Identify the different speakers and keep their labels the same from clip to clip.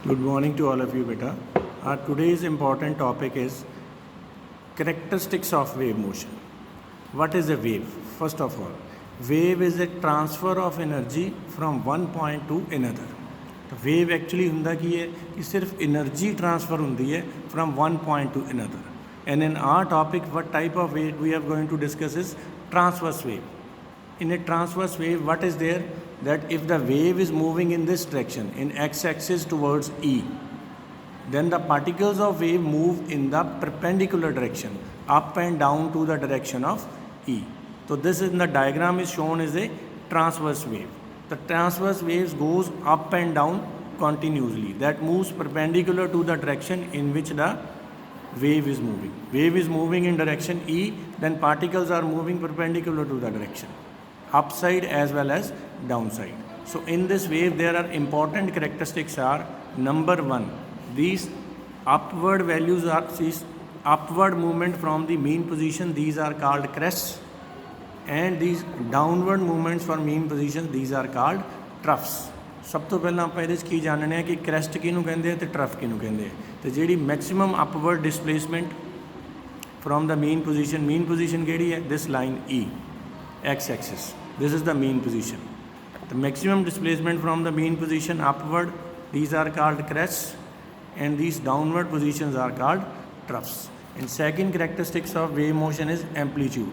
Speaker 1: Good morning to all of you, beta. Today's important topic is characteristics of wave motion. What is a wave? First of all, wave is a transfer of energy from one point to another. तो wave actually ਹੁੰਦਾ ਕੀ ਹੈ कि सिर्फ energy transfer ਹੁੰਦੀ है from one point to another. And in our topic, what type of wave we are going to discuss is transverse wave. In a transverse wave, what is there? That if the wave is moving in this direction, in x-axis towards E, then the particles of wave move in the perpendicular direction, up and down to the direction of E. So this in the diagram is shown as a transverse wave. The transverse waves goes up and down continuously. That moves perpendicular to the direction in which the wave is moving. Wave is moving in direction E, then particles are moving perpendicular to the direction, upside as well as downside. So in this wave there are important characteristics are number one, these upward values are these upward movement from the mean position, these are called crests, and these downward movements from mean position, these are called troughs. सब तो पहला आप ये की जानने हैं कि crest किनू कहते हैं तो trough किनू कहते हैं. तो जी maximum upward displacement from the mean position केड़ी है, this line E, x-axis, this is the mean position. The maximum displacement from the mean position upward, these are called crests, and these downward positions are called troughs. And second characteristics of wave motion is amplitude.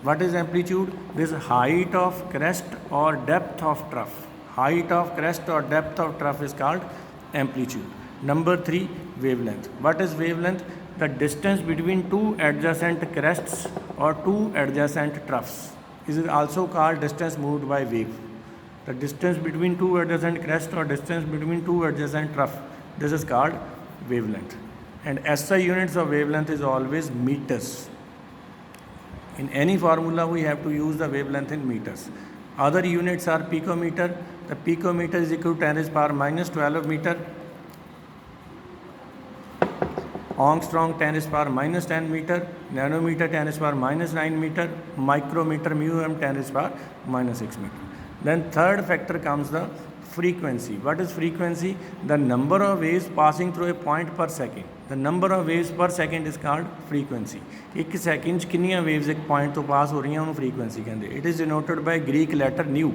Speaker 1: What is amplitude? This height of crest or depth of trough. Height of crest or depth of trough is called amplitude. Number three, wavelength. What is wavelength? The distance between two adjacent crests or two adjacent troughs. This is also called distance moved by wave. The distance between two adjacent crests or distance between two adjacent trough, this is called wavelength. And SI units of wavelength is always meters. In any formula we have to use the wavelength in meters. Other units are picometer. The picometer is equal to 10 raised power minus 12 meter. Armstrong 10 raised power minus 10 meter. Nanometer 10 raised power minus 9 meter. Micrometer mu m 10 raised power minus 6 meter. Then third factor comes the frequency. What is frequency? The number of waves passing through a point per second. The number of waves per second is called frequency. एक second कितनी waves एक point तो pass हो रही हैं उन्हें frequency कहते हैं. It is denoted by Greek letter nu.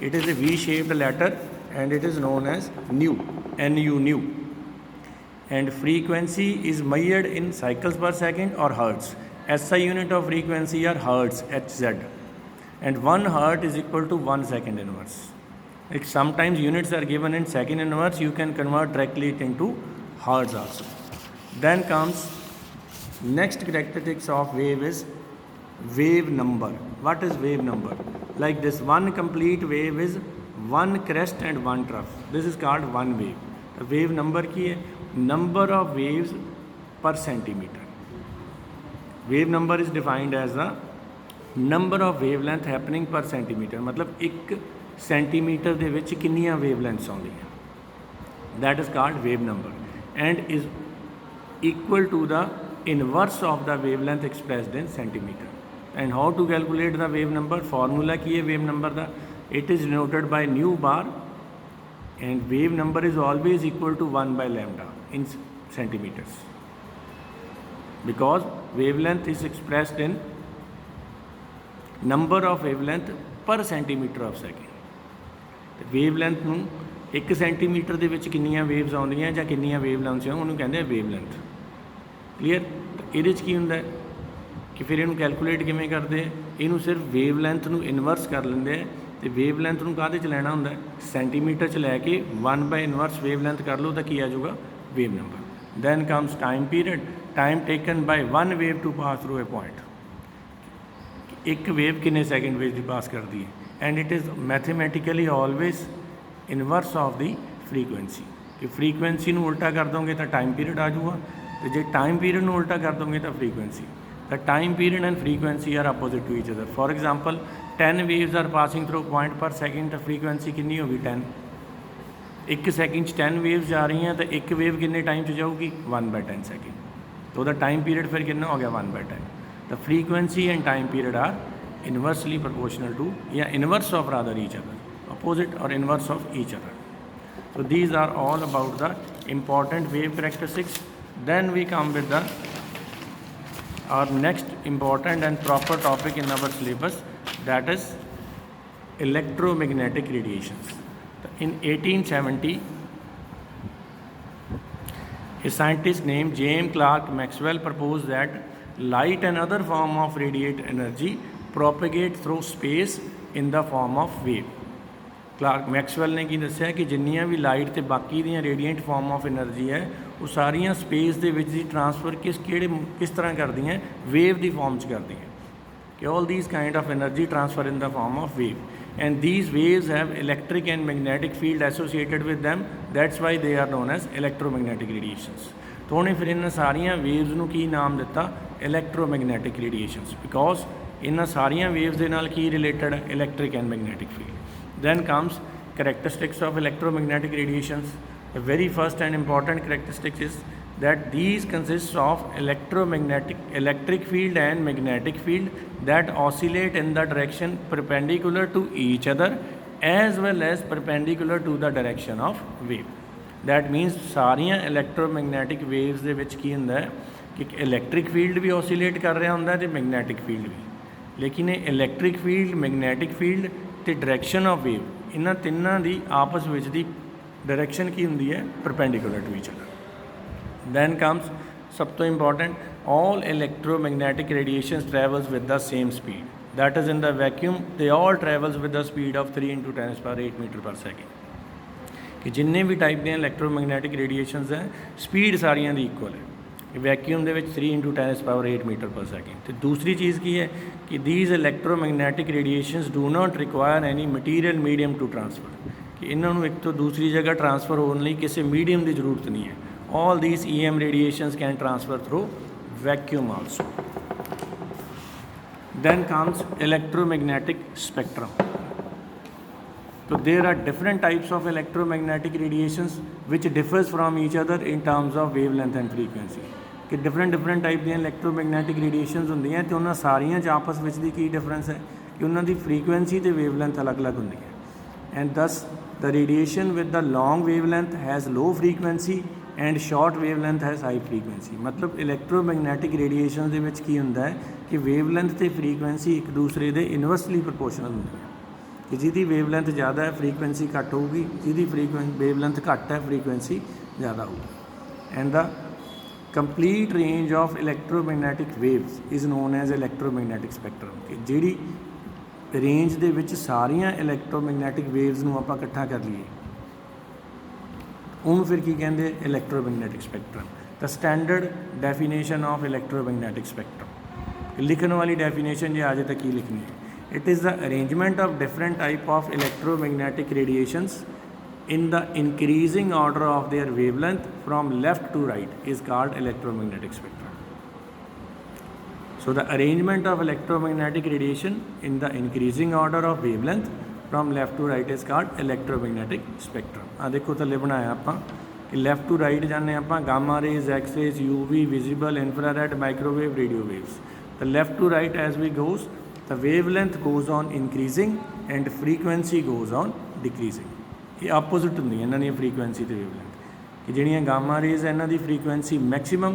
Speaker 1: It is a V-shaped letter and it is known as nu. Nu, nu. And frequency is measured in cycles per second or hertz. SI unit of frequency are hertz, Hz. And 1 hertz is equal to 1 second inverse. Like sometimes units are given in second inverse, you can convert directly it into hertz also. Then comes next characteristics of wave is wave number. What is wave number? Like this one complete wave is one crest and one trough. This is called one wave. The wave number की है number of waves per centimeter. Wave number is defined as the number of wavelength happening per centimeter. मतलब एक centimetre ਦੇ ਵਿੱਚ ਕਿੰਨੀਆਂ wavelengths ਆਉਂਦੀਆਂ. That is called wave number and is equal to the inverse of the wavelength expressed in centimeter. And how to calculate the wave number? Formula की है wave number the. It is denoted by nu bar and wave number is always equal to 1 by lambda in centimeters. Because wavelength is expressed in number of wavelength per centimeter of second. Wavelength ਨੂੰ 1 centimetre ਦੇ ਵਿੱਚ ਕਿੰਨੀਆਂ waves ਆਉਂਦੀਆਂ ਜਾਂ ਕਿੰਨੀਆਂ ਵੇਵਲੈਂਥਸ ਆ ਉਹਨੂੰ ਕਹਿੰਦੇ ਆ ਵੇਵਲੈਂਥ. ਕਲੀਅਰ? ਇਹਦੇ 'ਚ ਕੀ ਹੁੰਦਾ ਕਿ ਫਿਰ ਇਹਨੂੰ ਕੈਲਕੂਲੇਟ ਕਿਵੇਂ ਕਰਦੇ ਆ? ਇਹਨੂੰ ਸਿਰਫ ਵੇਵਲੈਂਥ ਨੂੰ ਇਨਵਰਸ ਕਰ ਲੈਂਦੇ ਆ ਤੇ ਵੇਵਲੈਂਥ ਨੂੰ ਕਾਹਦੇ 'ਚ ਲੈਣਾ ਹੁੰਦਾ? ਸੈਂਟੀਮੀਟਰ 'ਚ ਲੈ ਕੇ 1 ਬਾਈ ਇਨਵਰਸ ਵੇਵਲੈਂਥ ਕਰ ਲਓ ਤਾਂ ਕੀ ਆ ਜਾਊਗਾ? Wave number. Then comes time period. Time taken by one wave to pass through a point. ਇੱਕ ਵੇਵ ਕਿੰਨੇ ਸੈਕਿੰਡ ਵਿੱਚ ਦੀ ਪਾਸ ਕਰਦੀ ਹੈ. And it is mathematically always inverse of the frequency. कि frequency ਨੂੰ ਉਲਟਾ ਕਰ ਦੋਗੇ ਤਾਂ time period ਆ ਜਾਊਗਾ ਤੇ ਜੇ time period ਨੂੰ ਉਲਟਾ ਕਰ ਦੋਗੇ ਤਾਂ frequency. The time period and frequency are opposite to each other. For example, 10 waves are passing through point per second ਤਾਂ frequency ਕਿੰਨੀ ਹੋਗੀ? 10. 1 ਸੈਕਿੰਡ 'ਚ 10 waves ਜਾ ਰਹੀਆਂ ਤਾਂ ਇੱਕ ਵੇਵ ਕਿੰਨੇ ਟਾਈਮ 'ਚ ਜਾਊਗੀ? 1 by 10 second. ਤਾਂ ਉਹਦਾ time period ਫਿਰ ਕਿੰਨਾ ਹੋ ਗਿਆ? 1 by 10. The frequency and time period are inversely proportional to, yeah, inverse of rather each other, opposite or inverse of each other. So these are all about the important wave characteristics. Then we come with the our next important and proper topic in our syllabus, that is electromagnetic radiations. In 1870, a scientist named James Clerk Maxwell proposed that light and other form of radiant energy propagate through space in the form of wave. Clark Maxwell ਨੇ ਕੀ ਦੱਸਿਆ ਕਿ ਜਿੰਨੀਆਂ ਵੀ light ਅਤੇ ਬਾਕੀ ਦੀਆਂ ਰੇਡੀਐਂਟ farm of energy ਹੈ ਉਹ ਸਾਰੀਆਂ ਸਪੇਸ ਦੇ ਵਿੱਚ ਦੀ ਟਰਾਂਸਫਰ ਕਿਸ ਤਰ੍ਹਾਂ ਕਰਦੀਆਂ, ਵੇਵ ਦੀ ਫਾਰਮ 'ਚ ਕਰਦੀਆਂ ਕਿ all these kind of energy transfer in the farm of wave and these waves have electric and magnetic field associated with them, that's why they are known as electromagnetic radiations. तो उन्हें फिर इन सारिया waves नूं की नाम दिता, electromagnetic radiations, because इन सारिया waves दे नाल की related electric and magnetic field. Then comes characteristics of electromagnetic radiations. The very first and important characteristic is that these consists of electric field and magnetic field that oscillate in the direction perpendicular to each other as well as perpendicular to the direction of wave. That means सारियां electromagnetic waves ਦੇ ਵਿੱਚ ਕੀ ਹੁੰਦਾ ਹੈ कि electric field भी oscillate कर रहा ਹੁੰਦਾ ਤੇ magnetic field भी, ਲੇਕਿਨ ਇਹ electric field, magnetic field ਤੇ direction of wave ਇਹਨਾਂ ਤਿੰਨਾਂ ਦੀ ਆਪਸ ਵਿੱਚ ਦੀ direction ਕੀ ਹੁੰਦੀ ਹੈ, perpendicular to each other. Then comes सब तो important, all electromagnetic radiations travels with the same speed, that is in the vacuum they all travels with the speed of 3 × 10⁸ meter per second. कि जिन्ने भी type ਦੀਆਂ electromagnetic radiations ਹੈ speed ਸਾਰੀਆਂ ਦੀ equal है vacuum ਦੇ ਵਿੱਚ 3 × 10⁸ meter per second. ਤੇ दूसरी चीज़ की है कि these electromagnetic radiations do not require any material medium to transfer, कि ਇਹਨਾਂ ਨੂੰ ਇੱਕ ਤੋਂ ਦੂਸਰੀ ਜਗ੍ਹਾ ट्रांसफ़र ਹੋਣ ਲਈ ਕਿਸੇ ਮੀਡੀਅਮ ਦੀ ਜ਼ਰੂਰਤ ਨਹੀਂ ਹੈ. All these EM radiations can transfer through vacuum also. Then comes electromagnetic spectrum. So there are different types of electromagnetic radiations which differs from each other in terms of wavelength and frequency. कि different type ਦੀਆਂ electromagnetic radiations ਹੁੰਦੀਆਂ ਤੇ ਉਹਨਾਂ ਸਾਰੀਆਂ 'ਚ ਆਪਸ ਵਿੱਚ ਦੀ ਕੀ difference ਹੈ ਕਿ ਉਹਨਾਂ ਦੀ frequency ਤੇ wavelength ਅਲੱਗ-ਅਲੱਗ ਹੁੰਦੀ ਹੈ. And thus the radiation with the long wavelength has low frequency and short wavelength has high frequency. मतलब electromagnetic radiations ਦੇ ਵਿੱਚ ਕੀ ਹੁੰਦਾ ਹੈ ਕਿ wavelength ਤੇ frequency ਇੱਕ ਦੂਸਰੇ ਦੇ inversely proportional ਹੁੰਦੀ ਹੈ ਕਿ ਜਿਹਦੀ wavelength ਜ਼ਿਆਦਾ ਹੈ frequency ਘੱਟ ਹੋਊਗੀ, ਜਿਹਦੀ wavelength ਘੱਟ ਹੈ frequency ਜ਼ਿਆਦਾ ਹੋਊਗੀ. And the complete range of electromagnetic waves is known as electromagnetic spectrum. ਕਿ ਜਿਹੜੀ ਰੇਂਜ ਦੇ ਵਿੱਚ ਸਾਰੀਆਂ ਇਲੈਕਟ੍ਰੋਮੈਗਨੈਟਿਕ ਵੇਵਸ ਨੂੰ ਆਪਾਂ ਇਕੱਠਾ ਕਰ ਲਈਏ ਉਹਨੂੰ ਫਿਰ ਕੀ ਕਹਿੰਦੇ, ਇਲੈਕਟ੍ਰੋਮੈਗਨੈਟਿਕ ਸਪੈਕਟਰਮ. ਤਾਂ standard definition of electromagnetic spectrum, ਲਿਖਣ ਵਾਲੀ ਡੈਫੀਨੇਸ਼ਨ ਜੇ ਆ ਜਾਏ ਤਾਂ ਕੀ ਲਿਖਣੀ ਹੈ, it is the arrangement of different type of electromagnetic radiations in the increasing order of their wavelength from left to right is called electromagnetic spectrum. So the arrangement of electromagnetic radiation in the increasing order of wavelength from left to right is called electromagnetic spectrum. आ देखो थल्ले बनाया आपां कि left to right जाने आपां gamma rays, X rays, UV, visible, infrared, microwave, radio waves. The left to right as we goes, the wavelength goes on increasing and frequency goes on decreasing. ਇਹ opposite ਹੁੰਦੀਆਂ ਇਹਨਾਂ ਦੀਆਂ frequency ਅਤੇ wavelength, ਕਿ ਜਿਹੜੀਆਂ gamma rays ਇਹਨਾਂ ਦੀ frequency maximum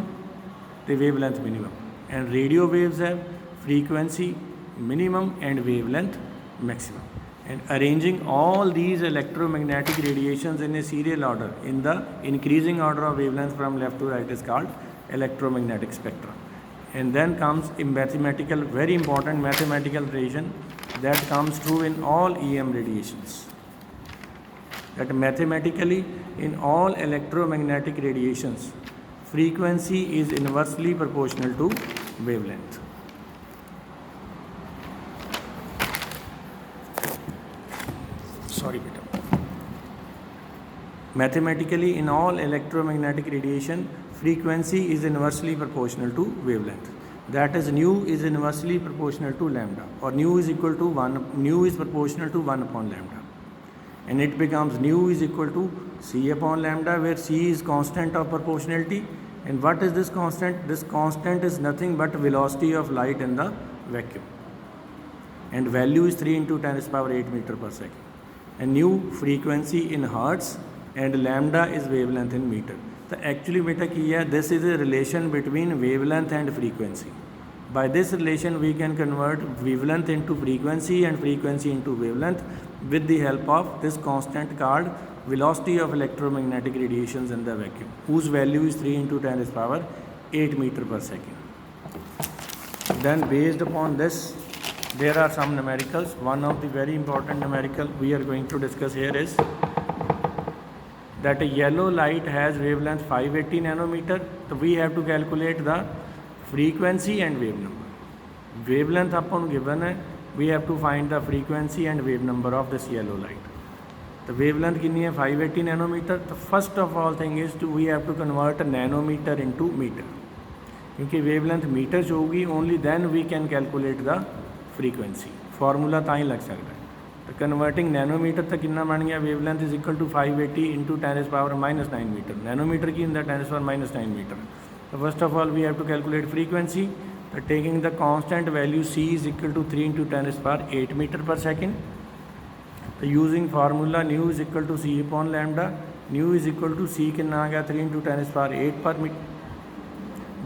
Speaker 1: ਅਤੇ wavelength minimum, and radio waves ਹੈ frequency minimum and wavelength maximum. And arranging all these electromagnetic radiations in a serial order in the increasing order of wavelength from left to right is called electromagnetic spectrum. And then comes a mathematical, very important mathematical relation that comes true in all EM radiations. That mathematically in all electromagnetic radiations frequency is inversely proportional to wavelength. Sorry beta. Mathematically in all electromagnetic radiation frequency is inversely proportional to wavelength. That is nu is inversely proportional to lambda, or nu is equal to 1, nu is proportional to 1 upon lambda. And it becomes nu is equal to c upon lambda, where c is constant of proportionality. And what is this constant? This constant is nothing but velocity of light in the vacuum, and value is 3 × 10⁸ meter per second. And nu frequency in hertz and lambda is wavelength in metre. तो actually बेटा की है, this is a relation between wavelength and frequency. By this relation we can convert wavelength into frequency and frequency into wavelength with the help of this constant called velocity of electromagnetic radiations in the vacuum, whose value is 3 into 10 raised power 8 meter per second. Then based upon this there are some numericals. One of the very important numerical we are going to discuss here is that a yellow light has wavelength 580 nanometer. So we have to calculate the frequency and wave number. Wavelength upon given है, we have to find the frequency and wave number of this yellow light. The wavelength कितनी है 580 nanometer. तो first of all thing is we have to convert a nanometer into meter, क्योंकि wavelength metre च होगी, only then we can calculate the frequency. Formula ਤਾਂ ਹੀ ਲੱਗ ਸਕਦਾ है. तो converting nanometer तक कितना बन गया, wavelength is equal to 580 into 10 raised power minus 9 meter. Nanometer की in the 10 raised power minus 9 meter. So first of all we have to calculate frequency. So taking the constant value c is equal to 3 into 10 raised power 8 meter per second. So using formula nu is equal to c upon lambda. Nu is equal to c कितना आ गया 3 into 10 raised power 8 per meter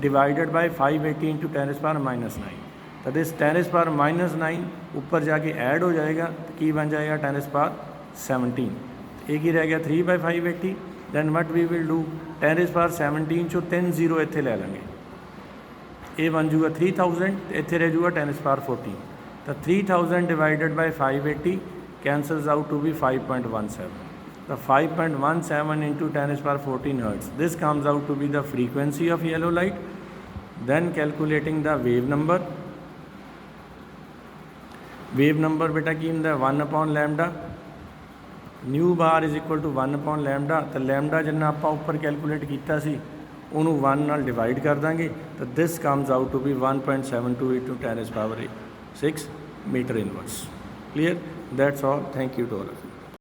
Speaker 1: divided by 580 into 10 raised power minus 9. तो this 10 raised power minus 9 ऊपर जाके add हो जाएगा, तो की बन जाएगा 10 raised power 17. एक ही रह गया 3 by 580. then what we will do, 10 raised power 17 चो 10 0 ਇੱਥੇ ਲੈ ਲਾਂਗੇ, ਇਹ ਬਣ ਜੂਗਾ 3000, ਇੱਥੇ ਰਹਿ ਜੂਗਾ 10 raised power 14. ਤਾਂ 3000 divided by 580 cancels out to be 5.17. The 5.17 into 10 raised power 14 hertz. This comes out to be the frequency of yellow light. Then calculating the wave number. Wave number बेटा की ਹੁੰਦਾ 1 upon lambda. Nu bar is equal to 1 upon lambda. तो lambda जिन्ना आप ऊपर calculate किया सी उन्होंने 1 नाल डिवाइड कर देंगे. तो this comes out to be 1.72 into 10 raised power 6 meter inverse. Clear? That's all. Thank you to all of you.